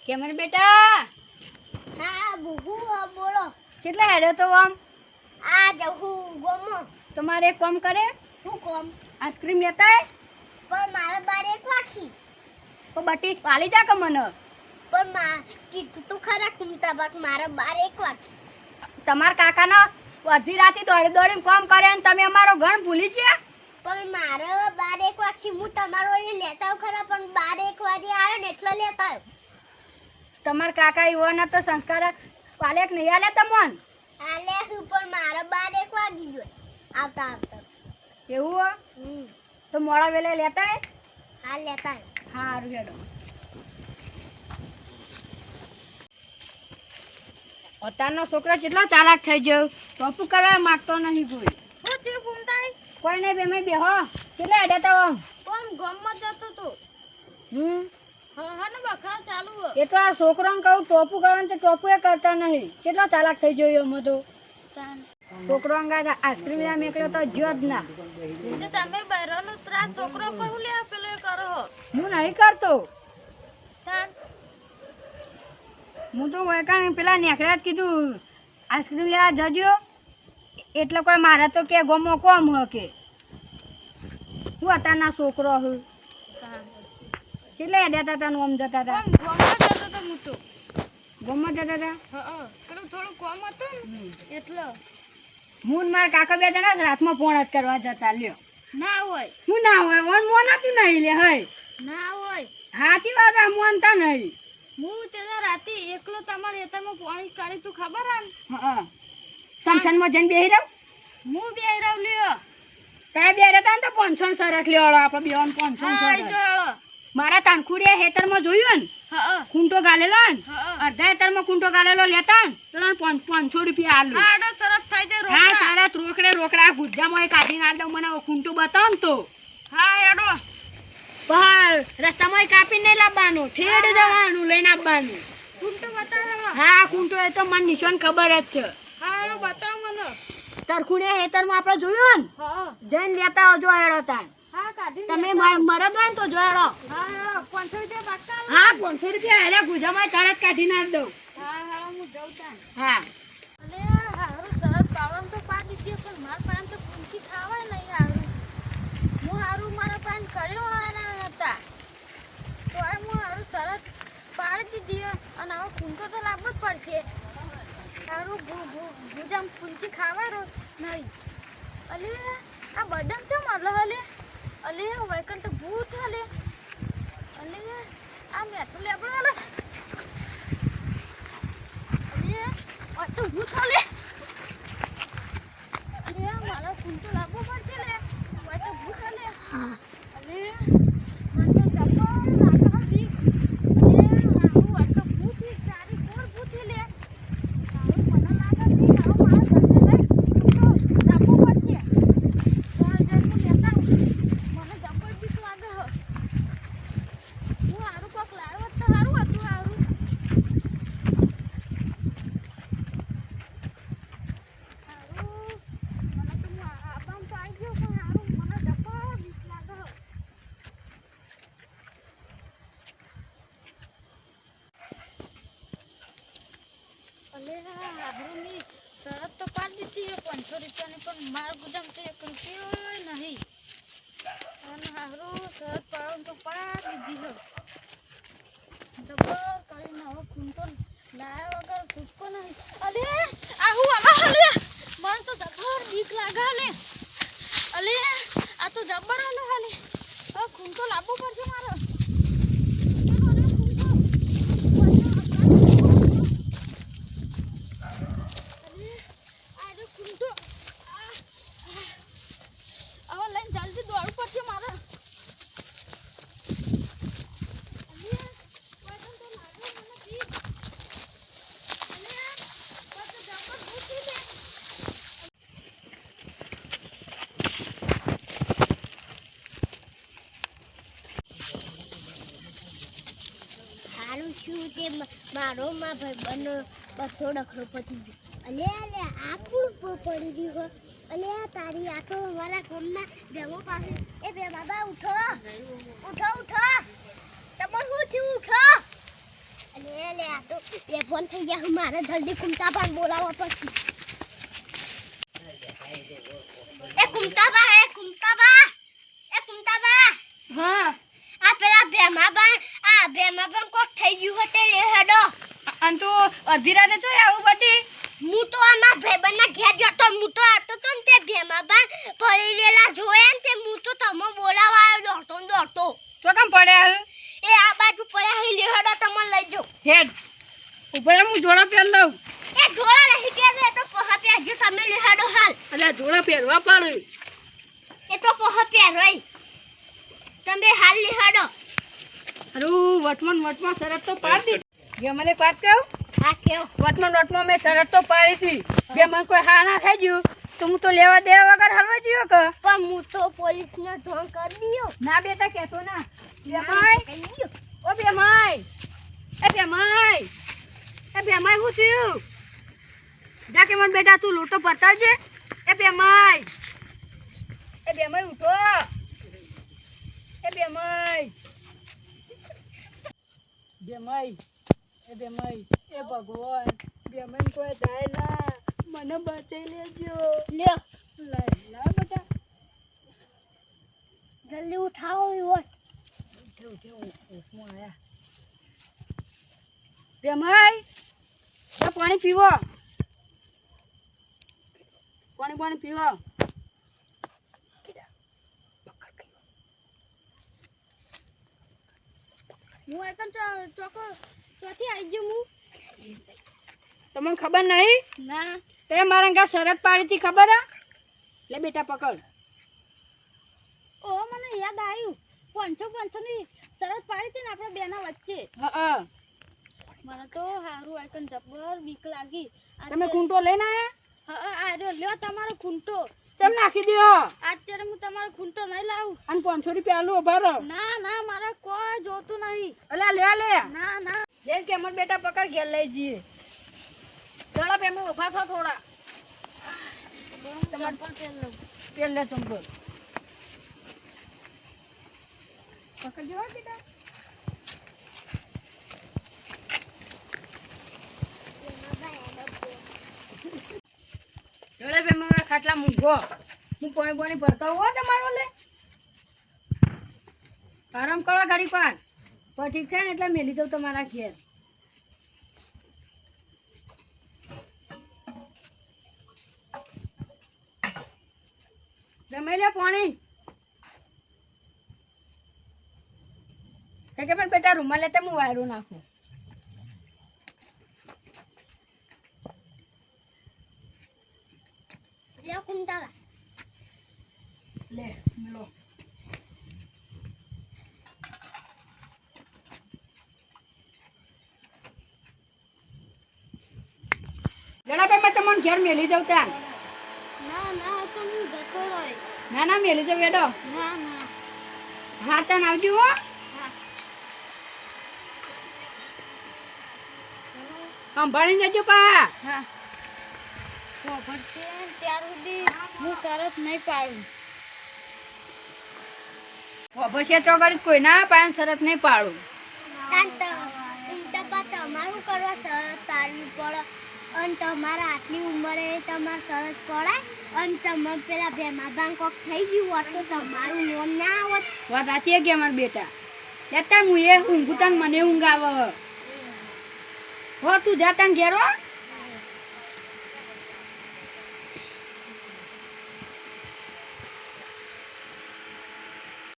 કેમર બેટા હા બુગુ હા બોલો કેટલા હેડ્યો તો આમ આ જહું ગોમો તમારે એક કામ કરે શું કોમ આઈસ્ક્રીમ લેતા હે પણ મારા બાર એક વાખી તો બટી પાલી જા કે મને પણ માં કીધું તું ખરા કુમતા બાક મારા બાર એક વાખી તમારા કાકાના અડધી રાતે દોડી દોડીને કામ કરે ને તમે અમારો ગણ ભૂલી ગયા પણ મારા બાર એક વાખી હું તમારો એ લેતા આવ ખરા પણ બાર એક વાગે આવ્યો ને એટલે લેતા આવ્યો તમારા કાકા એવાના તો સંસ્કાર પાલેક નહીં આલે તમોન આલે હું પણ મારા બાર એક વાગી ગયો આવતા આવતા એવું તો મોડા વેલે લેતા હે હા લેતા આવ્યો હારું હેડો અત્યારનો છોકરો કેટલો ચાલાક થઈ ગયો ટોપુ કરવા માંગતો નહીં કોઈ હું તે ફૂમતાઈ કોઈ નહીં બેમે બેહો કેટલા હેડ્યા તા આમ કોણ ગમમાં જતો તો હા ને બખા ચાલુ એ તો આ છોકરાને કહું ટોપુ કરવાનું તો ટોપુ એ કરતા નહીં કેટલો ચાલાક થઈ ગયો એમાં તો છોકરો અંગા આઈસ્ક્રીમ લેવા મેકલ્યો તો જ્યો જ ના જે તમે બહેરાનો ત્રાસ છોકરો પર હું લે પેલે કરો હું નહીં કરતો તાન હું તો વળકાને પેલા નેકડા જ કીધું આઈસ્ક્રીમ લેવા જજો એટલે કોઈ મારા તો કે ગમો કોમ હ કે હું અત્યારના છોકરો હું કેટલે હેડ્યા તા તને ઓમ જતા હતા ગમમાં જતો તો હું તો ગમો જતા હતા હા પેલું થોડું કોમ હતું ને એટલે હું ને મારા કાકા બે જણા રાતમાં ફોન જ કરવા જતા લ્યો ના હોય હું ના હોય ઓન મોન હતું નહીં લે હય ના હોય સાચી વાત આ મોનતા નહીં હું તે રાતે એકલો તમારા ખેતરમાં પાણી કાઢી તું ખબર આમ હા સંસનમાં જઈને બેહી રહું હું બે રાવ લ્યો ત્યાં બે રહેતા ને તો 500 સરસ લેવાળો આપણે બેન 500 હા સરસ જો હેળો મારા તાણખુડિયા હેતરમાં જોયું ને હા ખૂંટો ગાલેલો ને હા અડધા હેતરમાં ખૂંટો ગાલેલો લેતા ને તો તને 500 રૂપિયા આલું આડો સરસ થાય છે હા રોકડા સારા રોકડા ગુજ્જામાં કાઢીને આલ દઉં મને ખૂંટો બતાવ ને તો હા હેડો બહાર રસ્તામાં કાપીને નહીં લાવવાનું ઠેડ જવાનું લઈને આવવાનું કુંટો બતાવો હા ખૂંટો એ તો મને નિશાન ખબર જ છે હા હેડો બતાવો મને તરખુડિયા હેતરમાં આપણે જોયું ને હા જઈને લેતા આવજો હેડો તાન હા કાઢી તમે મરદ હોય ને તો જો હેડો હા હેડો 500 રૂપિયા બાકા હા 500 રૂપિયા હેડે ગુજામાં તરત કાઢીને આલ દઉં હા હેડો હું જઉં તાન હા અલે હારું સરસ પાવન તો પાડી દીધી પણ માર પાન તો પૂંચી ખાવાય નહીં હારું હું હારું મારા પાન કર્યો ના હતા તો આ હું હારું સરસ પાડી દીધી અને હવે કુંટો તો લાવવો જ પડશે હારું ભૂજામ પૂંચી ખાવાય નહીં અલે આ બદામ ચમ અલે અલે વૈકન તો ભૂત હલે અલે આ મેઠું લેબડો અલે અલે આ તો ભૂત હલે અલે મારા કુંટો લાવવો પડશે લે આ તો ભૂત હલે અલે મન તો જપ્પો લાગા બી અલે હારું આ તો ભૂત હી તારી કોર ભૂત લે હારું મને લાગા બી હારું મારા ઘરને લઈ કુંટો લાવવો પડશે ચાલ જલ્દી લેતા મને જબ્બર બીક લાગે હ હું હારું કોક લાવ્યો તો હારું હતું હારું મને તો આબામ તો આવી ગયો પણ હારું મને જબ્બર બીક લાગે હ અલે હારુની શરત તો પાડી દીધી 500 રૂપિયાની પણ માર ગુજામ તો 1 રૂપિયો નહીં અને હારું શરત પાડો તો પાડી દીધી જબર કરીને હવે ખૂંટો લાયા વગર છૂટકો નહીં અલે આહુ આવા હલે મને તો જબર બીક લાગે હલે અલે આ તો જબર હલે હલે હવે ખૂંટો લાવવો પડશે મારો હવે લઈને જલ્દી દોડવું પડશે મારે હારું શું તે મારો માં ભાઈ બનો બસો ડખરો પતી ગયો અલે આ કુળ પડી ગયું અલે તારી આ તો અમારા ગામના ભેમો પાસે એ બે બાબા ઉઠો ઉઠો ઉઠો તમાર શું થયું ઉઠો અલે આ તો એ ફોન થઈ ગયા મારે જલ્દી કુંતા પાન બોલાવવા પડશે એ કુંતા બા હા આ પેલા ભેમા કોક થઈ ગયું હતે લે હેડો અન તો અડધી રાતે તો આવું બટી હું તો આના ભાઈબંધના ઘેર ગયો તો હું તો આતો તો ને તે ભેમા પડી લેલા જોયા ને તે હું તો તમો બોલાવા આવ્યો દોડતો તો કેમ પડ્યા હે? એ આ બાજુ પડ્યા હે લે હેડો તમને લઈ જો હેડ ઉપર હું જોડા પહેર લઉં એ ઢોળા નહીં પહેરે તો પહા પહેરજો તમે લે હેડો હાલ એટલે જોડા પહેરવા પડે એ તો પહા પહેરોય તમે હાલ લે હેડો અરું વટમાં શરત તો પાડી દીધી જે મને વાત કહું હા કેવો વટમાં મેં શરત તો પાડી હતી બે મને કોઈ હા ના થઈ ગયું તો હું તો લેવા દેવા વગર હલવા જ્યો કે પણ હું તો પોલીસને ધોન કરી દીયો ના બેટા કહેતો ના બેમાય ઓ બેમાય એ બેમાય શું થયું જા કે મને બેટા તું લોટો પતાવજે એ બેમાય ઉઠો એ બેમાય એ ભગવાન બેમાય કોઈ થાય ના મને બચાઈ લેજો લ્યો લા બેટા જલ્દી ઉઠાવો ઈવોટ ઉઠે ઓફમાં આયા બેમાય એ પાણી પીવો પાણી પીવો હું એકમ ચોકો ચોથી આવી ગયો હું તમને ખબર નહીં ના તે મારા ઘર શરત પાડી હતી ખબર હે લે બેટા પકડ ઓ મને યાદ આવ્યું 500 ની શરત પાડી હતી ને આપણે બેના વચ્ચે હા મને તો હારું આઈકન જબર બીક લાગી તમે કુંટો લઈને આયા હા આર્યો લ્યો તમારો ખૂંટો તેમ નાખી દો અત્યારે હું તમારો ખૂંટો નહીં લાવું અને 500 રૂપિયા આલું ઉભા રહો ના મારે કોઈ જોતું નહીં અલા લે ના જેમ કે અમાર બેટા પકડ ઘેર લઈ જઈએ ચાલો બે હું ઉભા થો થોડા ચંપલ પહેર લઉં પેલ લે ચંપલ પકડજો બેટા જોડે બે મને ખાટલા મૂકો હું પાણી ભરતા હો તમારો લે આરામ કરો ગાડી પર ઠીક છે ને એટલે મેલી દઉં તમારા ઘેર જમાઈ લે પાણી કે પણ બેટા રૂમાલ લેતે હું વાયરું નાખું લ્યો કુંતાલા લે લો જણા બે મેં તમને ઘેર મેલી દઉં ત્યાં ના તો હું જતો રહ્યો ના મેલી દઉં બેડો ના હા તાન આવજો હો હા સંભાળીને જજો પા હા તો ભરશે ત્યાર સુધી હું શરત નહીં પાડું પછી તો કરી કોઈ ના પાયન શરત નહીં પાડું શાંત કુંતાબા તમારું કરવા શરત પાડવી પડે અને તમારા આટલી ઉંમરે તમારે શરત પડાય અને તમે પેલા ભેમા કોક થઈ ગયું હોત તો તમારું લોન ના આવત વાત સાચી કે અમારા બેટા લેતા હું એ ઊંઘું તને મને ઊંઘ આવે હો તું જાતા ઘેરો